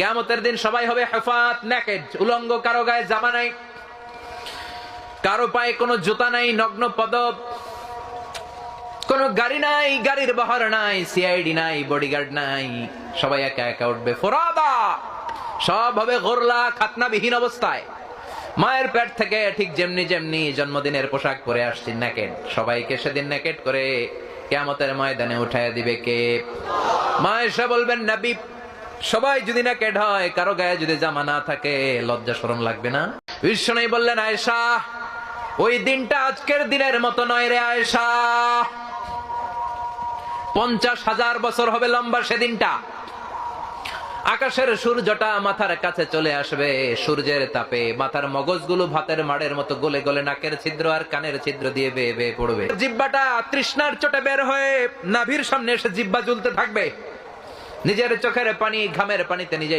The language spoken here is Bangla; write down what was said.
কিয়ামতের দিন সবাই হবে হুফাত, নেকেড, উলঙ্গ, কারো গায়ে জামা নাই, কারো পায়ে কোনো জুতা নাই, নগ্ন পদ, কোনো গাড়ি নাই, গাড়ির বহর নাই, সিআইডি নাই, বডিগার্ড নাই, সবাই একা একা উঠবে ফুরাদা। সব হবে গোরলা, খাতনাবিহীন অবস্থায়। মায়ের পেট থেকে ঠিক যেমনি যেমনি জন্মদিনের পোশাক পরে আসছি নেকেড, সবাইকে সেদিন নেকেড করে কিয়ামতের ময়দানে উঠায় দিবে কে? মা এসে বলবেন, নবী, সবাই যদি নেকেড হয়, কারো গায়ে যদি জামা না থাকে, লজ্জা শরম লাগবে না? বিশ্বনবী বললেন, আয়েশা, ওই দিনটা আজকের দিনের মতো নয় রে আয়েশা, 50,000 বছর হবে লম্বা সেদিনটা। আকাশের সূর্যটা মাথার কাছে চলে আসবে, সূর্যের তাপে মাথার মগজগুলো ভাতের মাড়ের মতো গলে গলে নাকের ছিদ্র আর কানের ছিদ্র দিয়ে বেয়ে বেয়ে পড়বে। জিহ্বাটা তৃষ্ণার চোটে বের হয়ে নাভির সামনে এসে জিহ্বা ঝুলতে থাকবে। নিজের চোখের পানি, ঘামের পানিতে নিজে